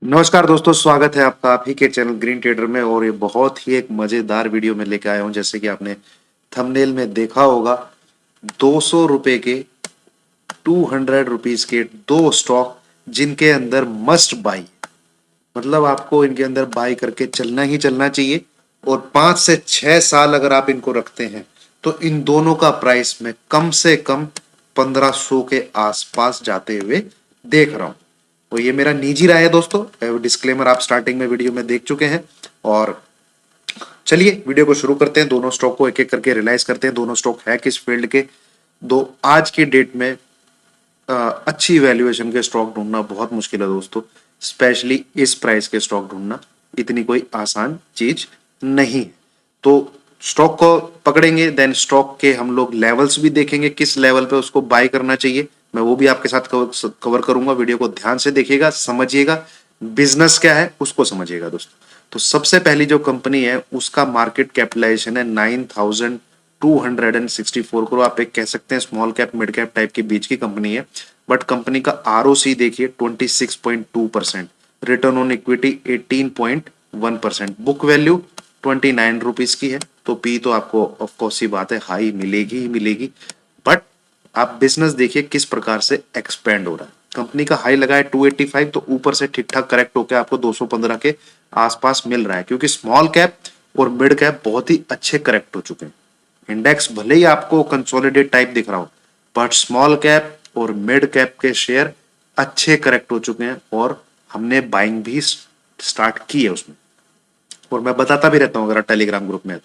नमस्कार दोस्तों, स्वागत है आपका आप ही के चैनल ग्रीन ट्रेडर में। और ये बहुत ही एक मजेदार वीडियो में लेके आया हूं। जैसे कि आपने थंबनेल में देखा होगा, 200 रुपए के 200 रुपीज के दो स्टॉक जिनके अंदर मस्ट बाई, मतलब आपको इनके अंदर बाई करके चलना ही चलना चाहिए। और 5 से 6 साल अगर आप इनको रखते हैं तो इन दोनों का प्राइस में कम से कम 1500 के आसपास जाते हुए देख रहा हूं। तो ये मेरा निजी राय है दोस्तों, डिस्क्लेमर आप स्टार्टिंग में वीडियो में देख चुके हैं। और चलिए वीडियो को शुरू करते हैं। दोनों स्टॉक को एक एक करके रियलाइज करते हैं, दोनों स्टॉक है किस फील्ड के। दो आज की डेट में अच्छी वैल्यूएशन के स्टॉक ढूंढना बहुत मुश्किल है दोस्तों। स्पेशली इस प्राइस के स्टॉक ढूंढना इतनी कोई आसान चीज नहीं है। तो स्टॉक को पकड़ेंगे, देन स्टॉक के हम लोग लेवल्स भी देखेंगे, किस लेवल पे उसको बाय करना चाहिए। मैं वो भी आपके साथ कवर करूंगा। वीडियो को ध्यान से देखिएगा, समझिएगा, बिजनेस क्या है उसको समझिएगा दोस्तों। तो सबसे पहली जो कंपनी है उसका मार्केट कैपिटलाइजेशन है 9264 करोड़। आप एक कह सकते हैं small cap mid cap type के बीच की कंपनी है। बट कंपनी का आरओसी देखिए 26.2%, return on equity 18.1%, book value 29 rupees की है। तो पी तो आपको ऑफकोर्स ही बात है हाई मिलेगी ही मिलेगी। बट आप बिजनेस देखिए किस प्रकार से एक्सपेंड हो रहा है। कंपनी का हाई लगा है 285, तो ऊपर से ठीक ठाक करेक्ट होकर आपको 215 के आसपास मिल रहा है, क्योंकि स्मॉल कैप और मिड कैप बहुत ही अच्छे करेक्ट हो चुके हैं। इंडेक्स भले ही आपको कंसोलिडेट टाइप दिख रहा हो, बट स्मॉल कैप और मिड कैप के शेयर अच्छे करेक्ट हो चुके हैं। और हमने बाइंग भी स्टार्ट की है उसमें, और मैं बताता भी रहता हूं अगर टेलीग्राम ग्रुप में है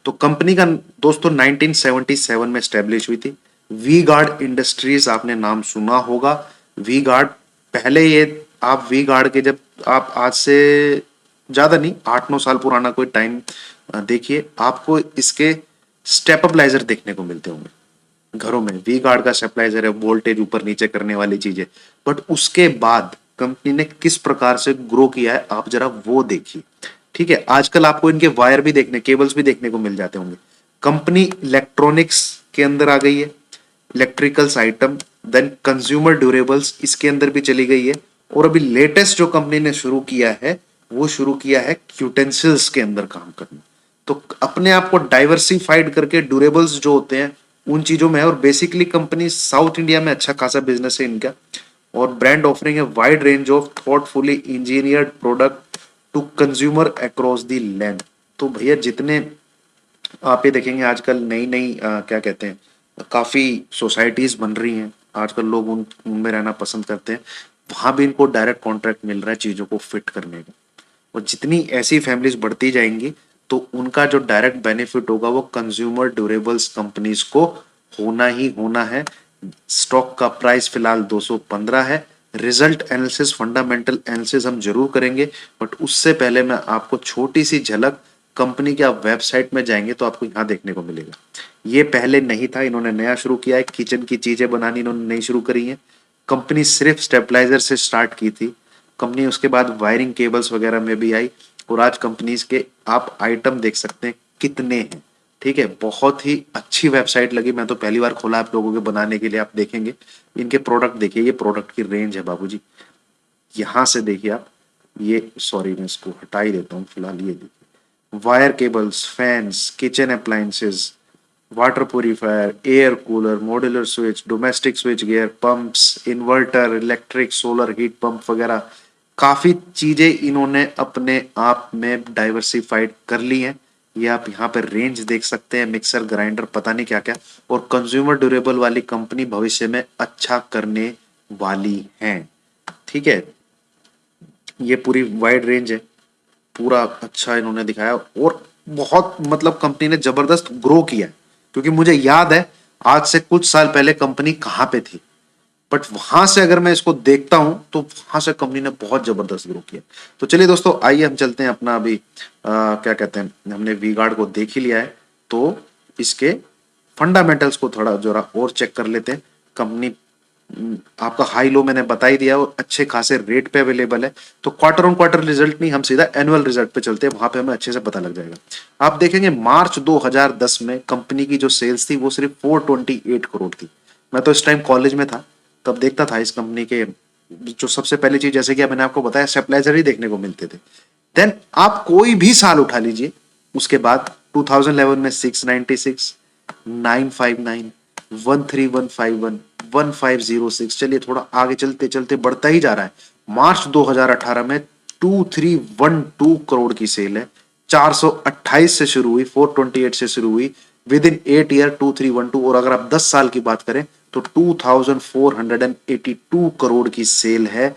तो कंपनी का दोस्तों 1977 में स्टैब्लिश हुई थी। वी गार्ड इंडस्ट्रीज आपने नाम सुना होगा। वी गार्ड पहले ये आप वी गार्ड के जब आप आज से ज्यादा नहीं 8-9 साल पुराना कोई टाइम देखिए, आपको इसके स्टेपअपलाइजर देखने को मिलते होंगे घरों में। वी गार्ड का स्टेपलाइजर है, वोल्टेज ऊपर नीचे करने वाली चीज है। बट उसके बाद कंपनी ने किस प्रकार से ग्रो किया है आप जरा वो देखिए। ठीक है, आजकल आपको इनके वायर भी देखने, केबल्स भी देखने को मिल जाते होंगे। कंपनी इलेक्ट्रॉनिक्स के अंदर आ गई है, electricals item, then consumer durables इसके अंदर भी चली गई है। और अभी लेटेस्ट जो कंपनी ने शुरू किया है वो शुरू किया है यूटेंसिल्स के अंदर काम करना। तो अपने आप को डाइवर्सिफाइड करके ड्यूरेबल्स जो होते हैं उन चीजों में है। और बेसिकली कंपनी साउथ इंडिया में अच्छा खासा बिजनेस है इनका। और ब्रांड ऑफरिंग है wide range of thoughtfully engineered product to consumer across the land. तो भैया जितने आप ये देखेंगे आजकल नई नई क्या कहते हैं, काफी सोसाइटीज बन रही हैं आजकल, लोग उनमें रहना पसंद करते हैं। वहां भी इनको डायरेक्ट कॉन्ट्रैक्ट मिल रहा है चीजों को फिट करने का। और जितनी ऐसी फैमिलीज बढ़ती जाएंगी तो उनका जो डायरेक्ट बेनिफिट होगा वो कंज्यूमर ड्यूरेबल्स कंपनीज को होना ही होना है। स्टॉक का प्राइस फिलहाल 215 है। रिजल्ट एनालिसिस, फंडामेंटल एनालिसिस हम जरूर करेंगे, बट उससे पहले मैं आपको छोटी सी झलक कंपनी के आप वेबसाइट में जाएंगे तो आपको यहाँ देखने को मिलेगा। ये पहले नहीं था, इन्होंने नया शुरू किया है। किचन की चीजें बनानी इन्होंने नई शुरू करी है। कंपनी सिर्फ स्टेबलाइजर से स्टार्ट की थी कंपनी, उसके बाद वायरिंग केबल्स वगैरह में भी आई। और आज कंपनीज के आप आइटम देख सकते हैं कितने हैं। ठीक है, बहुत ही अच्छी वेबसाइट लगी, मैं तो पहली बार खोला आप लोगों के बनाने के लिए। आप देखेंगे इनके प्रोडक्ट देखिए, ये प्रोडक्ट की रेंज है बाबूजी। यहां से देखिए आप, ये सॉरी मैं इसको हटा ही देता हूँ फिलहाल। ये देखिए wire cables, fans, kitchen appliances, water purifier, air cooler, modular switch, domestic switch gear, pumps, inverter, electric solar heat pump वगैरह काफी चीजें इन्होंने अपने आप में डाइवर्सिफाइड कर ली हैं। ये आप यहाँ पे रेंज देख सकते हैं, मिक्सर ग्राइंडर पता नहीं क्या क्या। और कंज्यूमर ड्यूरेबल वाली कंपनी भविष्य में अच्छा करने वाली है। ठीक है, ये पूरी वाइड रेंज है, पूरा अच्छा इन्होंने दिखाया। और बहुत मतलब कंपनी ने जबरदस्त ग्रो किया है, क्योंकि मुझे याद है आज से कुछ साल पहले कंपनी कहां पे थी। बट वहां से अगर मैं इसको देखता हूं तो वहां से कंपनी ने बहुत जबरदस्त ग्रो किया। तो चलिए दोस्तों, आइए हम चलते हैं अपना अभी क्या कहते हैं, हमने वी गार्ड को देख ही लिया है तो इसके फंडामेंटल्स को थोड़ा जरा और चेक कर लेते हैं। कंपनी आपका हाई लो मैंने बता ही दिया और अच्छे खासे रेट पे अवेलेबल है। तो क्वार्टर ऑन क्वार्टर रिजल्ट नहीं, हम सीधा एनुअल रिजल्ट पे चलते हैं, वहां पे हमें अच्छे से पता लग जाएगा। आप देखेंगे मार्च 2010 में कंपनी की जो सेल्स थी वो सिर्फ 428 करोड़ थी। मैं तो इस टाइम कॉलेज में था, तब देखता था इस कंपनी के जो सबसे पहली चीज जैसे कि मैंने आपको बताया स्टेबलाइजर ही देखने को मिलते थे। देन आप कोई भी साल उठा लीजिए, उसके बाद 2011 में 696, 959, 13151, 1506, चलिए थोड़ा आगे चलते चलते बढ़ता ही जा रहा है। मार्च 2018 में 2312 करोड़ की सेल है, 428 से शुरू हुई, 428 से शुरू हुई, विद इन 8 ईयर 2312। और अगर आप 10 साल की बात करें तो 2482 करोड़ की सेल है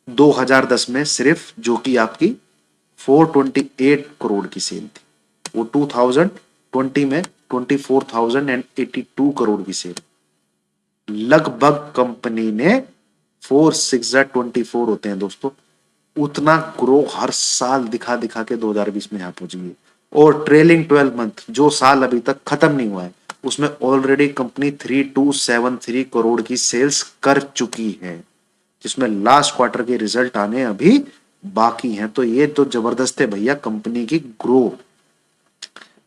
2010 में सिर्फ, जो कि आपकी 428 करोड़ की सेल थी। वो 2020 में 24,082 करोड़ की सेल। लगभग कंपनी ने 4 6 24 होते हैं दोस्तों, उतना ग्रो हर साल दिखा दिखा के 2020 में यहां पहुंच गई। और ट्रेलिंग 12 मंथ, जो साल अभी तक खत्म नहीं हुआ है, उसमें ऑलरेडी कंपनी 3273 करोड़ की सेल्स कर चुकी है, जिसमें लास्ट क्वार्टर के रिजल्ट आने अभी बाकी हैं। तो ये तो जबरदस्त है भैया कंपनी की ग्रो।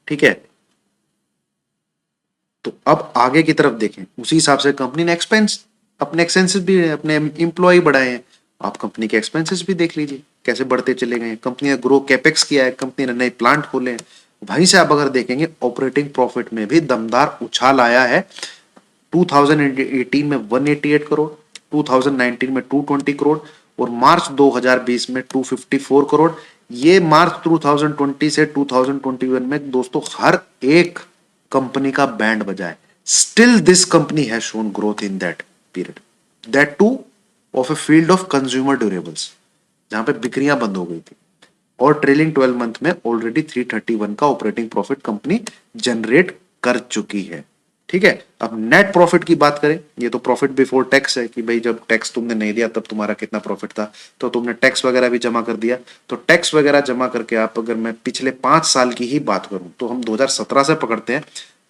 ठीक है, तो अब आगे की तरफ देखें, उसी हिसाब से कंपनी ने अपने एक्सपेंसेस भी, अपने इंप्लॉय बढ़ाए हैं। आप कंपनी के एक्सपेंसेस भी देख लीजिए कैसे बढ़ते चले गए हैं। कंपनी ने ग्रो कैपेक्स किया है, कंपनी ने नए प्लांट खोले हैं। वहीं से आप अगर देखेंगे ऑपरेटिंग प्रॉफिट में भी दमदार उछाल आया है। 2018 में 188 करोड़, 2019 में 220 करोड़, और मार्च 2020 में 254 करोड़। ये मार्च 2020 से 2021 में दोस्तों हर एक कंपनी का बैंड बजा है। Still this company has shown growth in that period, that two of a field of consumer durables, जहां पे बिक्रियां बंद हो गई थी। और ट्रेलिंग 12 मंथ में ऑलरेडी 331 का ऑपरेटिंग प्रॉफिट कंपनी जनरेट कर चुकी है। ठीक है, अब नेट प्रॉफिट की बात करें, ये तो प्रॉफिट बिफोर टैक्स है कि भाई जब टैक्स तुमने नहीं दिया तब तुम्हारा कितना प्रॉफिट था, तो तुमने टैक्स वगैरह भी जमा कर दिया। तो टैक्स वगैरह जमा करके आप, अगर मैं पिछले 5 साल की ही बात करूं तो हम 2017 से पकड़ते हैं,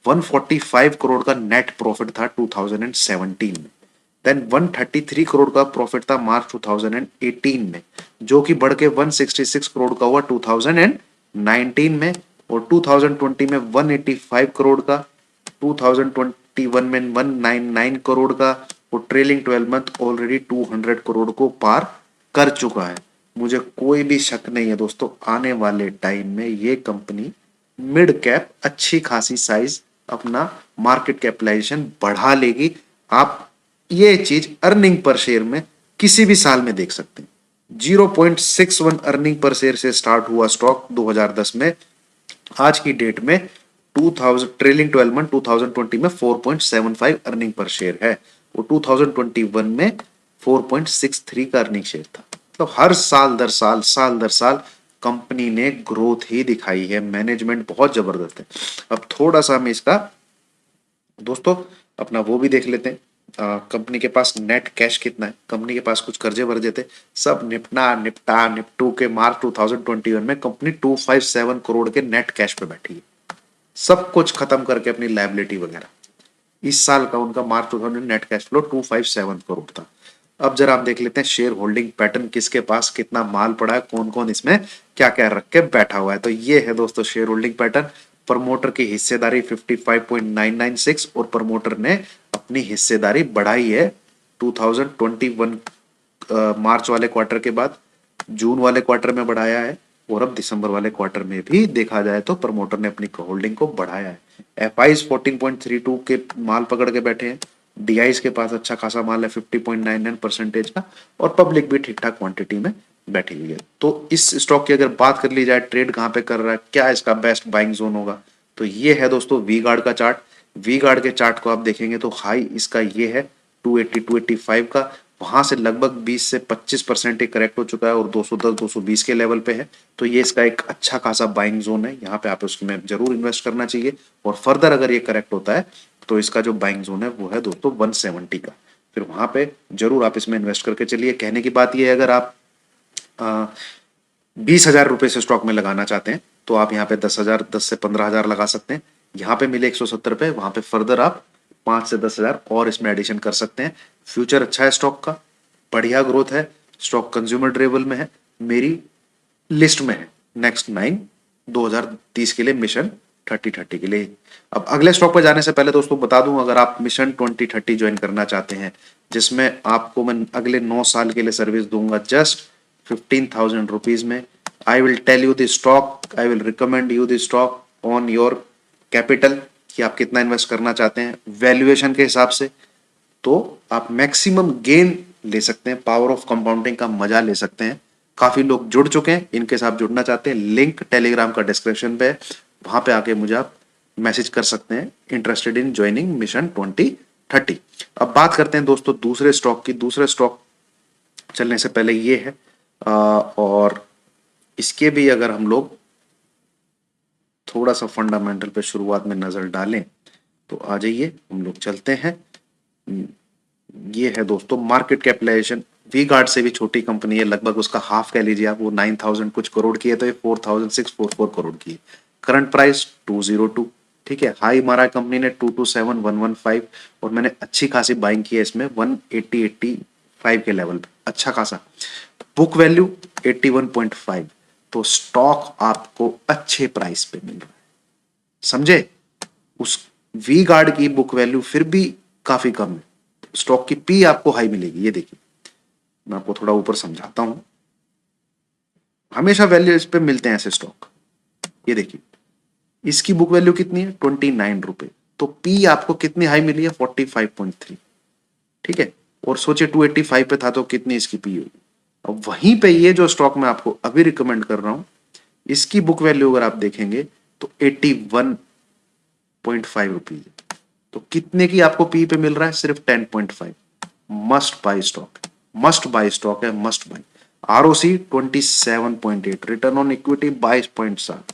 145 करोड़ का नेट प्रॉफिट था 2017 में। देन 133 करोड़ का प्रॉफिट था मार्च 2018 में, जो कि बढ़ के 166 करोड़ का हुआ 2019 में। और 2020 में 185 करोड़ का, 2021 में 199 करोड़ का, और ट्रेलिंग 12 मंथ ऑलरेडी 200 करोड़ को पार कर चुका है। मुझे कोई भी शक नहीं है दोस्तों, आने वाले टाइम में ये कंपनी मिड कैप अच्छी खासी साइज अपना मार्केट कैपिटलाइजेशन बढ़ा लेगी। आप ये चीज अर्निंग पर शेयर में किसी भी साल में देख सकते हैं। 0.61 अर्निंग पर शेयर से स्टार्ट हुआ स्टॉक 2010 में, आज की डेट में 2000 ट्रेलिंग 12 मंथ 2020 में 4.75 अर्निंग पर शेयर है, वो 2021 में 4.63 का अर्निंग शेयर था। तो हर साल दर साल कंपनी ने ग्रोथ ही दिखाई है। मैनेजमेंट बहुत जबरदस्त है। अब थोड़ा सा हम इसका दोस्तों अपना वो भी देख लेते हैं, कंपनी के पास नेट कैश कितना है। कंपनी के पास कुछ कर्जे वर्जे थे, सब निपटू के मार्च 2021 में कंपनी 257 करोड़ के नेट कैश पे बैठी है, सब कुछ खत्म करके अपनी लायबिलिटी वगैरह। इस साल का उनका मार्च 2000 नेट कैश फ्लो 257 करोड़ था। अब जरा आप देख लेते हैं शेयर होल्डिंग पैटर्न, किसके पास कितना माल पड़ा है, कौन कौन इसमें क्या क्या रख के बैठा हुआ है। तो ये है दोस्तों शेयर होल्डिंग पैटर्न। प्रमोटर की हिस्सेदारी 55.996, और प्रमोटर ने अपनी हिस्सेदारी बढ़ाई है 2021 मार्च वाले क्वार्टर के बाद, जून वाले क्वार्टर में बढ़ाया है, और अब दिसंबर वाले क्वार्टर में भी देखा जाए तो प्रमोटर ने अपनी होल्डिंग को बढ़ाया है। एफआईज 14.32 के माल पकड़ के बैठे हैं, डीआईज के पास अच्छा खासा माल है 50.99% का, और पब्लिक भी ठीक ठाक क्वांटिटी में बैठी हुई है। तो इस स्टॉक की अगर बात कर ली जाए, ट्रेड कहां पे कर रहा है, क्या इसका बेस्ट बाइंग जोन होगा, तो ये है दोस्तों वी गार्ड का चार्ट। वी गार्ड के चार्ट को आप देखेंगे तो हाई इसका ये है 280 285 का, वहां से लगभग 20 से 25% करेक्ट हो चुका है, और 210 220 के लेवल पे है। तो ये इसका एक अच्छा खासा बाइंग जोन है, यहाँ पे आप उसमें जरूर इन्वेस्ट करना चाहिए। और फर्दर अगर ये करेक्ट होता है तो इसका जो बाइंग जोन है वो है दोस्तों 170 का, फिर वहां पे जरूर आप इसमें इन्वेस्ट करके चलिए। कहने की बात ये है, अगर आप 20,000 रुपए से स्टॉक में लगाना चाहते हैं तो आप यहाँ पे 10,000, 10 से 15,000 लगा सकते हैं। यहाँ पे मिले 170 रुपए, वहां पे फर्दर आप 5 से 10,000 और इसमें एडिशन कर सकते हैं। फ्यूचर अच्छा है स्टॉक का, बढ़िया ग्रोथ है, स्टॉक कंज्यूमर ड्यूरेबल में है, मेरी लिस्ट में है नेक्स्ट 9 2030 के लिए मिशन 3030 के लिए। अब अगले स्टॉक पर जाने से पहले दोस्तों बता दूं, अगर आप मिशन 2030 ज्वाइन करना चाहते हैं, जिसमें आपको मैं अगले 9 साल के लिए सर्विस दूंगा जस्ट 15,000 रुपीज में, I will tell you the stock, I will recommend you the stock on your capital, कि आप कितना इन्वेस्ट करना चाहते हैं वैल्यूएशन के हिसाब से, तो आप मैक्सिमम गेन ले सकते हैं, पावर ऑफ कंपाउंडिंग का मजा ले सकते हैं। काफी लोग जुड़ चुके हैं, इनके साथ जुड़ना चाहते हैं, लिंक टेलीग्राम का डिस्क्रिप्शन पे है, वहां पे आके मुझे आप मैसेज कर सकते हैं, इंटरेस्टेड इन ज्वाइनिंग मिशन 2030। अब बात करते हैं दोस्तों दूसरे स्टॉक की। दूसरे स्टॉक चलने से पहले ये है, और इसके भी अगर हम लोग थोड़ा सा फंडामेंटल पे शुरुआत में नजर डालें तो आ जाइए, हम लोग चलते हैं। ये है दोस्तों मार्केट कैपिटलाइजेशन, वी गार्ड से भी छोटी कंपनी है, लगभग उसका हाफ कह लीजिए आप, वो 9,000 कुछ करोड़ की है, तो ये 4,644 करोड़ की है। करंट प्राइस 202, ठीक है। हाई मारा कंपनी ने 227,115, और मैंने अच्छी खासी बाइंग की है इसमें 180-85 के लेवल पे, अच्छा खासा। बुक वैल्यू 81.5, तो स्टॉक आपको अच्छे प्राइस पे मिल रहा है, समझे। उस वी गार्ड की बुक वैल्यू फिर भी काफी कम है, स्टॉक की पी आपको हाई मिलेगी। ये देखिए, मैं आपको थोड़ा ऊपर समझाता हूं, हमेशा वैल्यू इस पे मिलते हैं ऐसे स्टॉक। ये देखिए, इसकी बुक वैल्यू कितनी है 29 रुपए, तो पी आपको कितनी हाई मिली है 45.3, ठीक है। और सोचिए 285 पे था तो कितनी इसकी पी होगी। अब वहीं पे ये जो स्टॉक मैं आपको अभी रिकमेंड कर रहा हूं, इसकी बुक वैल्यू अगर आप देखेंगे तो 81.5 रुपीज, तो कितने की आपको पी पे मिल रहा है, सिर्फ 10.5। Must buy stock, must buy stock है, must buy. ROC 27.8, return on equity 22.7,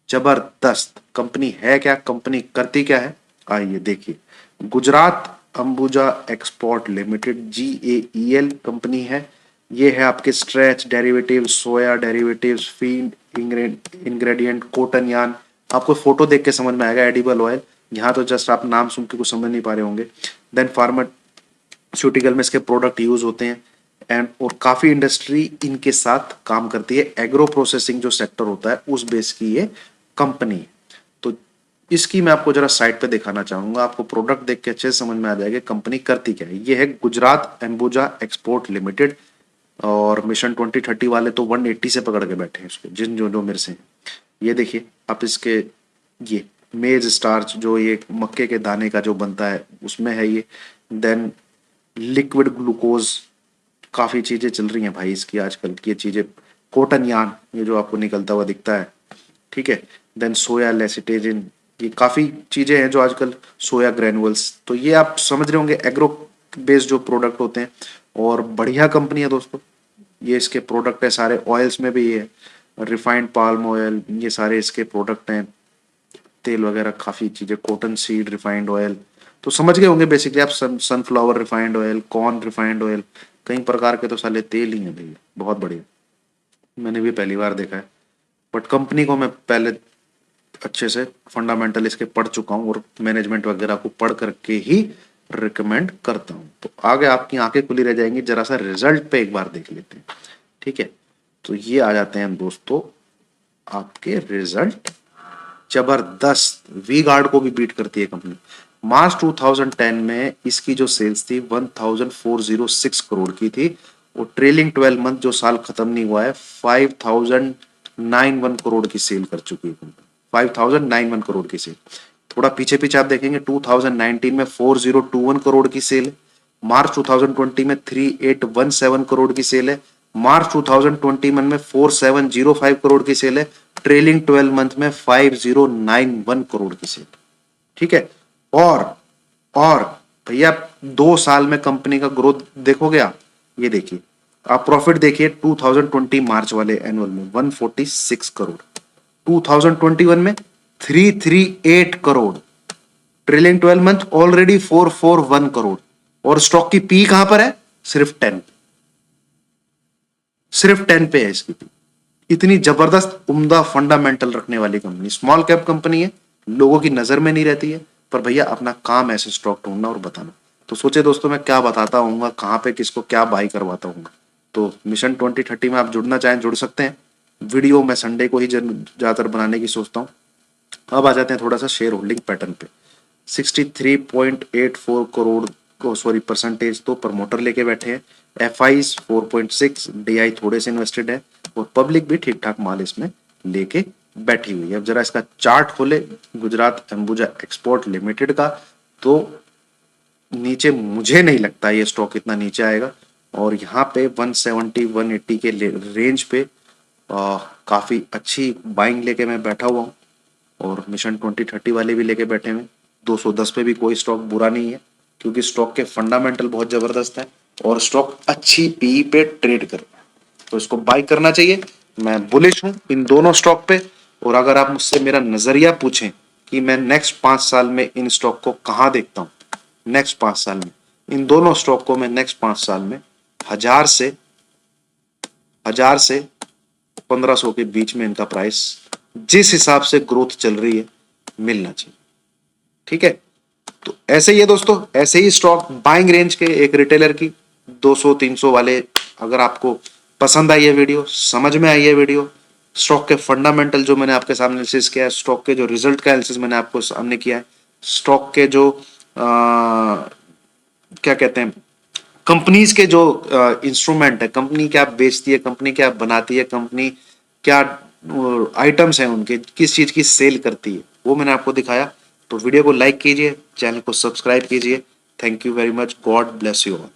जबरदस्त कंपनी है। क्या कंपनी करती क्या है, आइए देखिए। Gujarat Ambuja export limited, GAEL company है। ये है आपके starch derivative, soya derivatives, feed ingredient, cotton yarn. आपको फोटो देख के समझ में आएगा, एडिबल ऑयल। यहाँ तो जस्ट आप नाम सुन के कुछ समझ नहीं पा रहे होंगे। देन फार्मास्यूटिकल में इसके प्रोडक्ट यूज होते हैं, एंड और काफी इंडस्ट्री इनके साथ काम करती है। एग्रो प्रोसेसिंग जो सेक्टर होता है उस बेस की ये कंपनी है। तो इसकी मैं आपको जरा साइट पे दिखाना चाहूंगा, आपको प्रोडक्ट देख के अच्छे से समझ में आ जाएगा कंपनी करती क्या है। ये है गुजरात अंबुजा एक्सपोर्ट लिमिटेड, और मिशन 2030 वाले तो 180 से पकड़ के बैठे हैं इसको, जिन जो जो मेरे से हैं। ये देखिए आप इसके, ये मेज स्टार्च जो ये मक्के के दाने का जो बनता है उसमें है ये। देन लिक्विड ग्लूकोज, काफी चीजें चल रही हैं भाई इसकी आजकल की ये चीजें। कॉटन यार्न, ये जो आपको निकलता हुआ दिखता है, ठीक है। देन सोया लेसिटेजिन, ये काफी चीजें हैं जो आजकल, सोया ग्रेनुअल्स, तो ये आप समझ रहे होंगे एग्रो बेस्ड जो प्रोडक्ट होते हैं, और बढ़िया कंपनी है दोस्तों। ये इसके प्रोडक्ट है सारे, ऑयल्स में भी ये है, रिफाइंड पाल्म ऑयल, ये सारे इसके प्रोडक्ट हैं, तेल वगैरह काफी चीजें, कॉटन सीड रिफाइंड ऑयल, तो समझ गए होंगे बेसिकली आप। Sunflower refined oil, corn refined oil, कई प्रकार के तो साले तेल ही हैं भैया, बहुत बढ़िया। मैंने भी पहली बार देखा है, बट कंपनी को मैं पहले अच्छे से फंडामेंटल इसके पढ़ चुका हूँ, और मैनेजमेंट वगैरह को पढ़ करके ही रिकमेंड करता हूँ। तो आगे आपकी आंखें खुली रह जाएंगी, जरा सा रिजल्ट पे एक बार देख लेते हैं, ठीक है। तो ये आ जाते हैं दोस्तों आपके रिजल्ट, जबरदस्त, वी गार्ड को भी बीट करती है कंपनी। मार्च 2010 में इसकी जो सेल्स थी 1406 करोड़ की थी, और ट्रेलिंग 12 मंथ जो साल खत्म नहीं हुआ है 5091 करोड़ की सेल कर चुकी है कंपनी, 5091 करोड़ की सेल। थोड़ा पीछे पीछे आप देखेंगे 2019 में 4021 करोड़ की सेल है, मार्च 2020 में 3817 करोड़ की सेल है, मार्च 2021 में 4705 करोड़ की सेल है, ट्रेलिंग 12 मंथ में 5091 करोड़ की सेल, ठीक है। और भैया 2 साल में कंपनी का ग्रोथ देखोगे आप, ये देखिए आप प्रॉफिट देखिए 2020 मार्च वाले एनुअल में 146 करोड़, 2021 में 338 crore, trailing 12 month already 441 crore, और स्टॉक की पी कहां पर है, सिर्फ 10, सिर्फ 10 पे है इसकी पी। इतनी जबरदस्त उम्दा फंडामेंटल रखने वाली कंपनी, स्मॉल कैप कंपनी है, लोगों की नजर में नहीं रहती है, पर भैया अपना काम ऐसे स्टॉक ढूंढना और बताना। तो सोचे दोस्तों मैं क्या बताता हूँ, कहाँ पे किसको क्या बाई करवाता हूँ। तो मिशन 2030 में आप जुड़ना चाहें जुड़ सकते हैं। वीडियो मैं संडे को ही ज्यादातर बनाने की सोचता हूँ, अब आ जाते हैं थोड़ा सा शेयर होल्डिंग पैटर्न पे। 63.84 करोड़ को सॉरी परसेंटेज तो प्रमोटर लेके बैठे हैं, एफ आई 4.6, DI थोड़े से इन्वेस्टेड है और पब्लिक भी ठीक ठाक माल इसमें लेके बैठी हुई है। अब जरा इसका चार्ट खोले गुजरात अंबुजा एक्सपोर्ट लिमिटेड का, तो नीचे मुझे नहीं लगता ये स्टॉक इतना नीचे आएगा, और यहाँ पे 170 180 के रेंज पे काफी अच्छी बाइंग लेके मैं बैठा हुआ हूँ, और मिशन 2030 वाले भी लेके बैठे हुए। 210 पे भी कोई स्टॉक बुरा नहीं है, क्योंकि स्टॉक के फंडामेंटल बहुत जबरदस्त है और स्टॉक अच्छी पीई पे ट्रेड कर रहा है, तो इसको बाय करना चाहिए। मैं बुलिश हूं इन दोनों स्टॉक पे, और अगर आप मुझसे मेरा नजरिया पूछें कि मैं नेक्स्ट 5 साल में इन स्टॉक को कहां देखता हूं, नेक्स्ट 5 साल में इन दोनों स्टॉक को मैं नेक्स्ट 5 साल में 1000 से 1500 के बीच में इनका प्राइस जिस हिसाब से ग्रोथ चल रही है मिलना चाहिए। ठीक है, तो ऐसे ही है दोस्तों, ऐसे ही स्टॉक बाइंग रेंज के एक रिटेलर की 200-300 वाले। अगर आपको पसंद आई है वीडियो, समझ में आई है वीडियो, स्टॉक के फंडामेंटल जो मैंने आपके सामने एनालिसिस किया है, स्टॉक के जो रिजल्ट का एनालिसिस मैंने आपको सामने किया है, स्टॉक के जो क्या कहते हैं कंपनीज के जो इंस्ट्रूमेंट है, कंपनी क्या बेचती है, कंपनी क्या बनाती है, कंपनी क्या आइटम्स हैं उनके, किस चीज की सेल करती है, वो मैंने आपको दिखाया। तो वीडियो को लाइक कीजिए, चैनल को सब्सक्राइब कीजिए। Thank you very much, God bless you all.